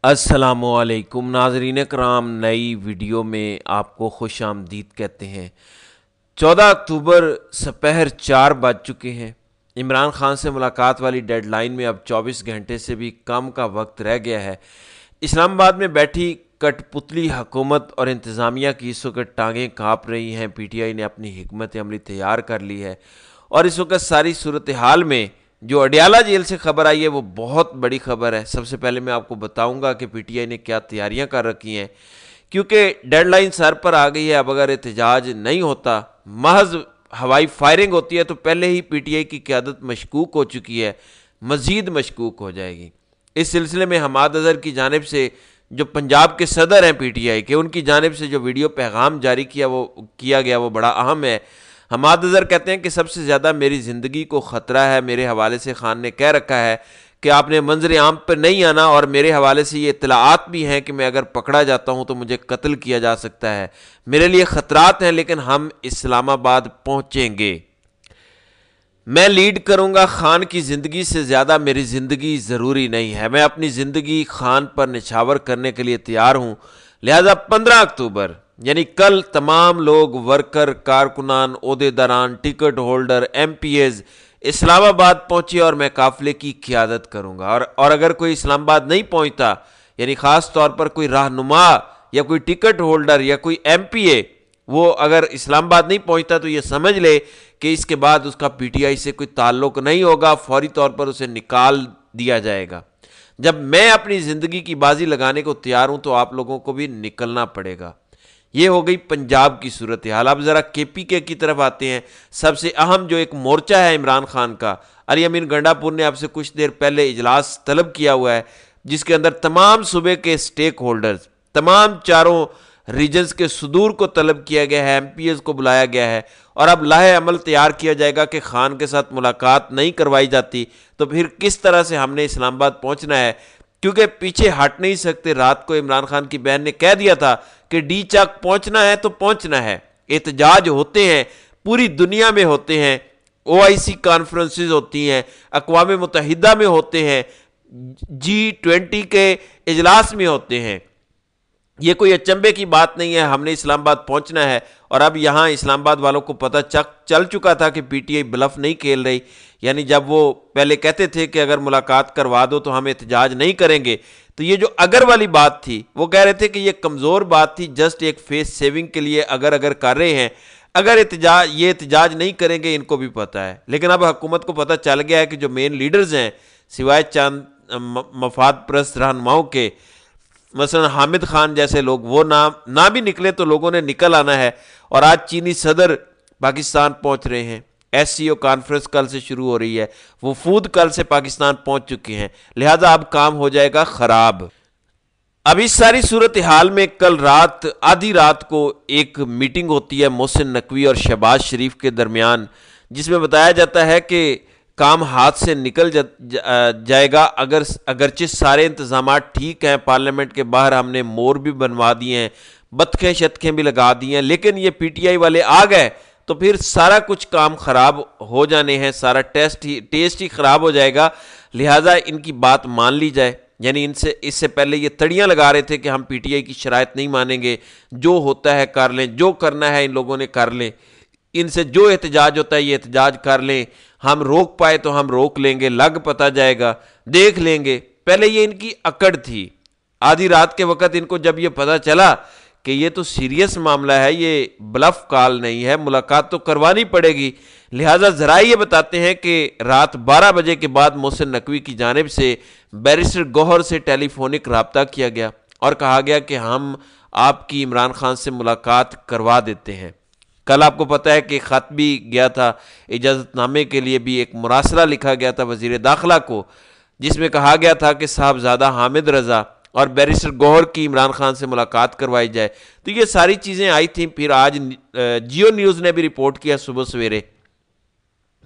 السلام علیکم ناظرین کرام، نئی ویڈیو میں آپ کو خوش آمدید کہتے ہیں۔ 14 اکتوبر سپہر 4 بج چکے ہیں۔ عمران خان سے ملاقات والی ڈیڈ لائن میں اب 24 گھنٹے سے بھی کم کا وقت رہ گیا ہے۔ اسلام آباد میں بیٹھی کٹ پتلی حکومت اور انتظامیہ کی اس وقت ٹانگیں کانپ رہی ہیں۔ پی ٹی آئی نے اپنی حکمت عملی تیار کر لی ہے اور اس وقت ساری صورتحال میں جو اڈیالہ جیل سے خبر آئی ہے وہ بہت بڑی خبر ہے۔ سب سے پہلے میں آپ کو بتاؤں گا کہ پی ٹی آئی نے کیا تیاریاں کر رکھی ہیں، کیونکہ ڈیڈ لائن سر پر آ گئی ہے۔ اب اگر احتجاج نہیں ہوتا، محض ہوائی فائرنگ ہوتی ہے، تو پہلے ہی پی ٹی آئی کی قیادت مشکوک ہو چکی ہے، مزید مشکوک ہو جائے گی۔ اس سلسلے میں حماد اظہر کی جانب سے، جو پنجاب کے صدر ہیں پی ٹی آئی کے، ان کی جانب سے جو ویڈیو پیغام جاری کیا گیا وہ بڑا اہم ہے۔ حماد اظہر کہتے ہیں کہ سب سے زیادہ میری زندگی کو خطرہ ہے۔ میرے حوالے سے خان نے کہہ رکھا ہے کہ آپ نے منظر عام پر نہیں آنا، اور میرے حوالے سے یہ اطلاعات بھی ہیں کہ میں اگر پکڑا جاتا ہوں تو مجھے قتل کیا جا سکتا ہے۔ میرے لیے خطرات ہیں، لیکن ہم اسلام آباد پہنچیں گے۔ میں لیڈ کروں گا۔ خان کی زندگی سے زیادہ میری زندگی ضروری نہیں ہے۔ میں اپنی زندگی خان پر نچھاور کرنے کے لیے تیار ہوں۔ لہذا 15 اکتوبر یعنی کل تمام لوگ، ورکر، کارکنان، عہدیداران، ticket holder, M P As Islamabad پہنچے اور میں قافلے کی قیادت کروں گا۔ اور اگر کوئی اسلام آباد نہیں پہنچتا، یعنی خاص طور پر کوئی رہنما یا کوئی ٹکٹ ہولڈر یا کوئی ایم پی اے، وہ اگر اسلام آباد نہیں پہنچتا تو یہ سمجھ لے کہ اس کے بعد اس کا پی ٹی آئی سے کوئی تعلق نہیں ہوگا، فوری طور پر اسے نکال دیا جائے گا۔ جب میں اپنی زندگی کی بازی لگانے کو تیار ہوں تو آپ لوگوں کو بھی نکلنا پڑے گا۔ یہ ہو گئی پنجاب کی صورتحال۔ اب ذرا کے پی کے کی طرف آتے ہیں۔ سب سے اہم جو ایک مورچہ ہے عمران خان کا، علی امین گنڈا پور نے اب سے کچھ دیر پہلے اجلاس طلب کیا ہوا ہے، جس کے اندر تمام صوبے کے سٹیک ہولڈرز، تمام چاروں ریجنز کے صدور کو طلب کیا گیا ہے، ایم پی ایز کو بلایا گیا ہے، اور اب لاہ عمل تیار کیا جائے گا کہ خان کے ساتھ ملاقات نہیں کروائی جاتی تو پھر کس طرح سے ہم نے اسلام آباد پہنچنا ہے، کیونکہ پیچھے ہٹ نہیں سکتے۔ رات کو عمران خان کی بہن نے کہہ دیا تھا کہ ڈی چک پہنچنا ہے تو پہنچنا ہے۔ احتجاج ہوتے ہیں، پوری دنیا میں ہوتے ہیں، او آئی سی کانفرنسز ہوتی ہیں، اقوام متحدہ میں ہوتے ہیں، G20 کے اجلاس میں ہوتے ہیں۔ یہ کوئی اچنبے کی بات نہیں ہے، ہم نے اسلام آباد پہنچنا ہے۔ اور اب یہاں اسلام آباد والوں کو پتہ چل چکا تھا کہ پی ٹی آئی بلف نہیں کھیل رہی، یعنی جب وہ پہلے کہتے تھے کہ اگر ملاقات کروا دو تو ہم احتجاج نہیں کریں گے، تو یہ جو اگر والی بات تھی، وہ کہہ رہے تھے کہ یہ کمزور بات تھی، جسٹ ایک فیس سیونگ کے لیے اگر کر رہے ہیں۔ اگر یہ احتجاج نہیں کریں گے، ان کو بھی پتہ ہے، لیکن اب حکومت کو پتہ چل گیا ہے کہ جو مین لیڈرز ہیں، سوائے چند مفاد پرست رہنماؤں کے، مثلا حامد خان جیسے لوگ، وہ نہ بھی نکلے تو لوگوں نے نکل آنا ہے۔ اور آج چینی صدر پاکستان پہنچ رہے ہیں، ایس سی او کانفرنس کل سے شروع ہو رہی ہے، وفود کل سے پاکستان پہنچ چکے ہیں، لہذا اب کام ہو جائے گا خراب۔ اب اس ساری صورتحال میں کل رات، آدھی رات کو ایک میٹنگ ہوتی ہے محسن نقوی اور شہباز شریف کے درمیان، جس میں بتایا جاتا ہے کہ کام ہاتھ سے نکل جائے گا اگرچہ سارے انتظامات ٹھیک ہیں، پارلیمنٹ کے باہر ہم نے مور بھی بنوا دیے ہیں، بطخیں شتخیں بھی لگا دی ہیں، لیکن یہ پی ٹی آئی والے آ گئے تو پھر سارا کچھ کام خراب ہو جانے ہیں، سارا ٹیسٹ ہی خراب ہو جائے گا، لہٰذا ان کی بات مان لی جائے۔ یعنی اس سے پہلے یہ تڑیاں لگا رہے تھے کہ ہم پی ٹی آئی کی شرائط نہیں مانیں گے، جو ہوتا ہے کر لیں، جو کرنا ہے ان لوگوں نے کر لیں، ان سے جو احتجاج ہوتا ہے یہ احتجاج کر لیں، ہم روک پائے تو ہم روک لیں گے، لگ پتہ جائے گا، دیکھ لیں گے۔ پہلے یہ ان کی اکڑ تھی۔ آدھی رات کے وقت ان کو جب یہ پتہ چلا کہ یہ تو سیریس معاملہ ہے، یہ بلف کال نہیں ہے، ملاقات تو کروانی پڑے گی، لہٰذا ذرائع یہ بتاتے ہیں کہ رات 12 بجے کے بعد محسن نقوی کی جانب سے بیرسٹر گوہر سے ٹیلی فونک رابطہ کیا گیا اور کہا گیا کہ ہم آپ کی عمران خان سے ملاقات کروا دیتے ہیں۔ کل آپ کو پتہ ہے کہ خط بھی گیا تھا، اجازت نامے کے لیے بھی ایک مراسلہ لکھا گیا تھا وزیر داخلہ کو، جس میں کہا گیا تھا کہ صاحبزادہ حامد رضا اور بیرسٹر گوہر کی عمران خان سے ملاقات کروائی جائے۔ تو یہ ساری چیزیں آئی تھیں۔ پھر آج جیو نیوز نے بھی رپورٹ کیا صبح سویرے،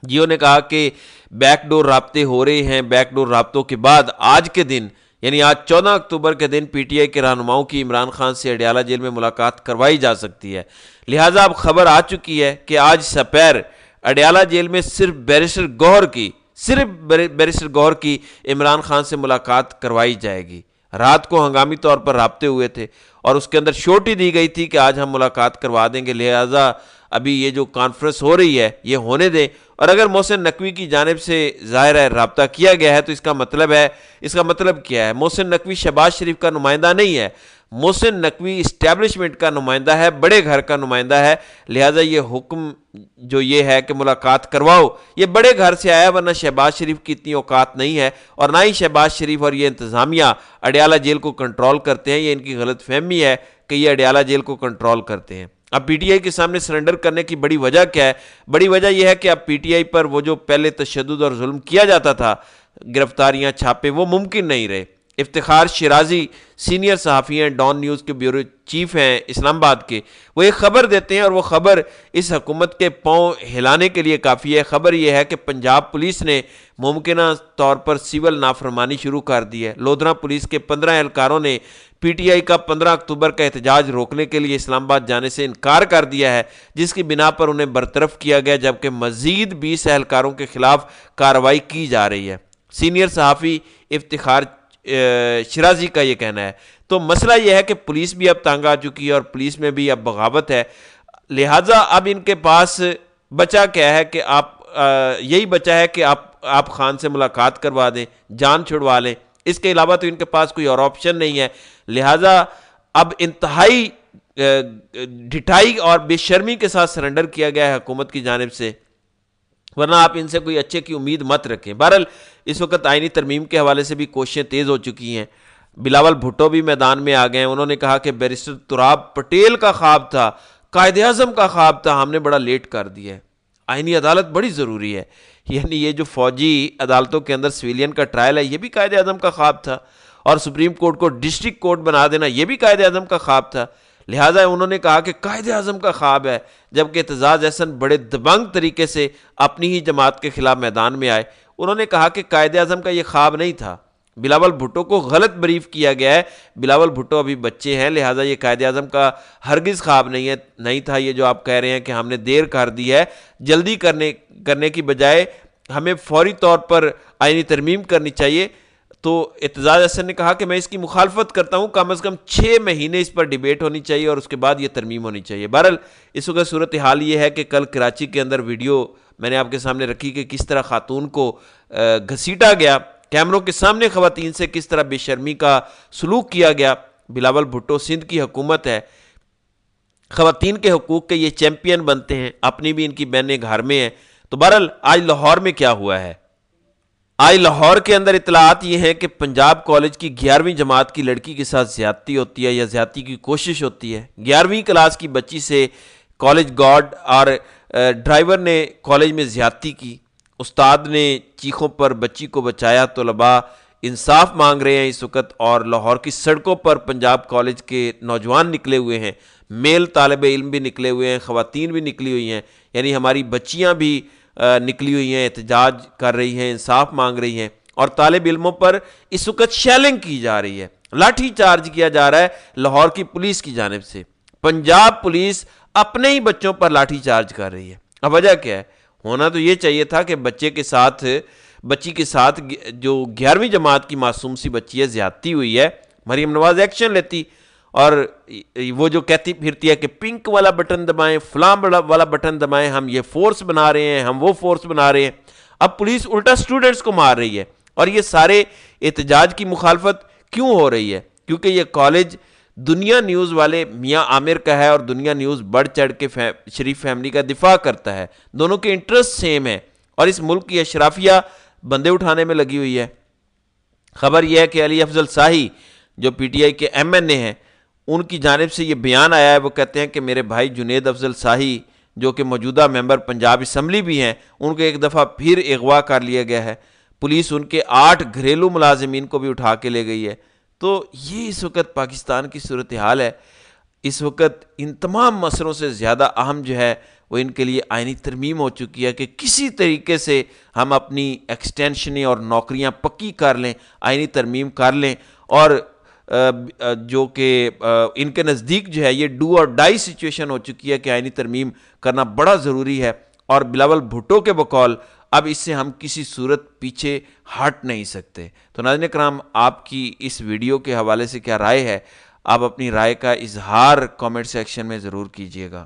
جیو نے کہا کہ بیک ڈور رابطے ہو رہے ہیں۔ بیک ڈور رابطوں کے بعد آج کے دن، یعنی آج 14 اکتوبر کے دن، پی ٹی آئی کے رہنماؤں کی عمران خان سے اڈیالہ جیل میں ملاقات کروائی جا سکتی ہے۔ لہٰذا اب خبر آ چکی ہے کہ آج سپہر اڈیالہ جیل میں صرف بیرسٹر گوہر کی عمران خان سے ملاقات کروائی جائے گی۔ رات کو ہنگامی طور پر رابطے ہوئے تھے اور اس کے اندر شورٹی دی گئی تھی کہ آج ہم ملاقات کروا دیں گے، لہٰذا ابھی یہ جو کانفرنس ہو رہی ہے یہ ہونے دیں۔ اور اگر محسن نقوی کی جانب سے ظاہر ہے رابطہ کیا گیا ہے تو اس کا مطلب کیا ہے؟ محسن نقوی شہباز شریف کا نمائندہ نہیں ہے، محسن نقوی اسٹیبلشمنٹ کا نمائندہ ہے، بڑے گھر کا نمائندہ ہے، لہٰذا یہ حکم جو یہ ہے کہ ملاقات کرواؤ یہ بڑے گھر سے آیا، ورنہ شہباز شریف کی اتنی اوقات نہیں ہے، اور نہ ہی شہباز شریف اور یہ انتظامیہ اڈیالہ جیل کو کنٹرول کرتے ہیں۔ یہ ان کی غلط فہمی ہے کہ یہ اڈیالہ جیل کو کنٹرول کرتے ہیں۔ اب پی ٹی آئی کے سامنے سرنڈر کرنے کی بڑی وجہ کیا ہے؟ بڑی وجہ یہ ہے کہ اب پی ٹی آئی پر وہ جو پہلے تشدد اور ظلم کیا جاتا تھا، گرفتاریاں، چھاپے، وہ ممکن نہیں رہے۔ افتخار شیرازی سینئر صحافی ہیں، ڈان نیوز کے بیورو چیف ہیں اسلام آباد کے، وہ ایک خبر دیتے ہیں اور وہ خبر اس حکومت کے پاؤں ہلانے کے لیے کافی ہے۔ خبر یہ ہے کہ پنجاب پولیس نے ممکنہ طور پر سول نافرمانی شروع کر دی ہے۔ لودھرا پولیس کے 15 اہلکاروں نے پی ٹی آئی کا 15 اکتوبر کا احتجاج روکنے کے لیے اسلام آباد جانے سے انکار کر دیا ہے، جس کی بنا پر انہیں برطرف کیا گیا، جبکہ مزید 20 اہلکاروں کے خلاف کارروائی کی جا رہی ہے۔ سینئر صحافی افتخار شیرازی کا یہ کہنا ہے۔ تو مسئلہ یہ ہے کہ پولیس بھی اب تنگ آ چکی ہے اور پولیس میں بھی اب بغاوت ہے، لہٰذا اب ان کے پاس بچا کیا ہے کہ یہی بچا ہے کہ آپ خان سے ملاقات کروا دیں، جان چھڑوا لیں، اس کے علاوہ تو ان کے پاس کوئی اور آپشن نہیں ہے۔ لہٰذا اب انتہائی ڈھٹائی اور بے شرمی کے ساتھ سرنڈر کیا گیا ہے حکومت کی جانب سے، ورنہ آپ ان سے کوئی اچھے کی امید مت رکھیں۔ بہرحال اس وقت آئینی ترمیم کے حوالے سے بھی کوششیں تیز ہو چکی ہیں۔ بلاول بھٹو بھی میدان میں آ گئے ہیں، انہوں نے کہا کہ بیرسٹر تراب پٹیل کا خواب تھا، قائد اعظم کا خواب تھا، ہم نے بڑا لیٹ کر دیا ہے۔ آئینی عدالت بڑی ضروری ہے، یعنی یہ جو فوجی عدالتوں کے اندر سویلین کا ٹرائل ہے یہ بھی قائد اعظم کا خواب تھا، اور سپریم کورٹ کو ڈسٹرکٹ کورٹ بنا دینا یہ بھی قائد اعظم کا خواب تھا۔ لہٰذا انہوں نے کہا کہ قائد اعظم کا خواب ہے، جبکہ اعتزاز احسن بڑے دبنگ طریقے سے اپنی ہی جماعت کے خلاف میدان میں آئے، انہوں نے کہا کہ قائد اعظم کا یہ خواب نہیں تھا۔ بلاول بھٹو کو غلط بریف کیا گیا ہے، بلاول بھٹو ابھی بچے ہیں، لہٰذا یہ قائد اعظم کا ہرگز خواب نہیں تھا۔ یہ جو آپ کہہ رہے ہیں کہ ہم نے دیر کر دی ہے، جلدی کرنے کی بجائے ہمیں فوری طور پر آئینی ترمیم کرنی چاہیے۔ تو اعتزاز احسن نے کہا کہ میں اس کی مخالفت کرتا ہوں، کم از کم 6 مہینے اس پر ڈیبیٹ ہونی چاہیے اور اس کے بعد یہ ترمیم ہونی چاہیے۔ بہرحال اس وقت صورتحال یہ ہے کہ کل کراچی کے اندر ویڈیو میں نے آپ کے سامنے رکھی کہ کس طرح خاتون کو گھسیٹا گیا، کیمروں کے سامنے خواتین سے کس طرح بے شرمی کا سلوک کیا گیا۔ بلاول بھٹو سندھ کی حکومت ہے، خواتین کے حقوق کے یہ چیمپئن بنتے ہیں، اپنی بھی ان کی بہنیں گھر میں ہیں۔ تو بہرحال آج لاہور میں کیا ہوا ہے؟ آج لاہور کے اندر اطلاعات یہ ہیں کہ پنجاب کالج کی 11ویں جماعت کی لڑکی کے ساتھ زیادتی ہوتی ہے یا زیادتی کی کوشش ہوتی ہے۔ 11ویں کلاس کی بچی سے کالج گارڈ اور ڈرائیور نے کالج میں زیادتی کی، استاد نے چیخوں پر بچی کو بچایا۔ طلباء انصاف مانگ رہے ہیں اس وقت، اور لاہور کی سڑکوں پر پنجاب کالج کے نوجوان نکلے ہوئے ہیں، میل طالب علم بھی نکلے ہوئے ہیں، خواتین بھی نکلی ہوئی ہیں، یعنی ہماری بچیاں بھی نکلی ہوئی ہیں، احتجاج کر رہی ہیں، انصاف مانگ رہی ہیں، اور طالب علموں پر اس وقت شیلنگ کی جا رہی ہے، لاٹھی چارج کیا جا رہا ہے لاہور کی پولیس کی جانب سے۔ پنجاب پولیس اپنے ہی بچوں پر لاٹھی چارج کر رہی ہے۔ اب وجہ کیا ہے؟ ہونا تو یہ چاہیے تھا کہ بچی کے ساتھ جو 11ویں جماعت کی معصوم سی بچی ہے، زیادتی ہوئی ہے، مریم نواز ایکشن لیتی، اور وہ جو کہتی پھرتی ہے کہ پنک والا بٹن دبائیں، فلاں والا بٹن دبائیں، ہم یہ فورس بنا رہے ہیں، ہم وہ فورس بنا رہے ہیں۔ اب پولیس الٹا سٹوڈنٹس کو مار رہی ہے، اور یہ سارے احتجاج کی مخالفت کیوں ہو رہی ہے؟ کیونکہ یہ کالج دنیا نیوز والے میاں عامر کا ہے، اور دنیا نیوز بڑھ چڑھ کے شریف فیملی کا دفاع کرتا ہے، دونوں کے انٹرسٹ سیم ہیں، اور اس ملک کی اشرافیہ بندے اٹھانے میں لگی ہوئی ہے۔ خبر یہ ہے کہ علی افضل شاہی جو پی ٹی آئی کے ایم این اے ہیں، ان کی جانب سے یہ بیان آیا ہے، وہ کہتے ہیں کہ میرے بھائی جنید افضل شاہی جو کہ موجودہ ممبر پنجاب اسمبلی بھی ہیں، ان کو ایک دفعہ پھر اغوا کر لیا گیا ہے، پولیس ان کے 8 گھریلو ملازمین کو بھی اٹھا کے لے گئی ہے۔ تو یہ اس وقت پاکستان کی صورتحال ہے۔ اس وقت ان تمام مسئلوں سے زیادہ اہم جو ہے وہ ان کے لیے آئینی ترمیم ہو چکی ہے کہ کسی طریقے سے ہم اپنی ایکسٹینشنیں اور نوکریاں پکی کر لیں، آئینی ترمیم کر لیں، اور جو کہ ان کے نزدیک جو ہے یہ ڈو اور ڈائی سچویشن ہو چکی ہے کہ آئینی ترمیم کرنا بڑا ضروری ہے۔ اور بلاول بھٹو کے بقول اب اس سے ہم کسی صورت پیچھے ہٹ نہیں سکتے۔ تو ناظرین کرام، آپ کی اس ویڈیو کے حوالے سے کیا رائے ہے؟ آپ اپنی رائے کا اظہار کامنٹ سیکشن میں ضرور کیجیے گا۔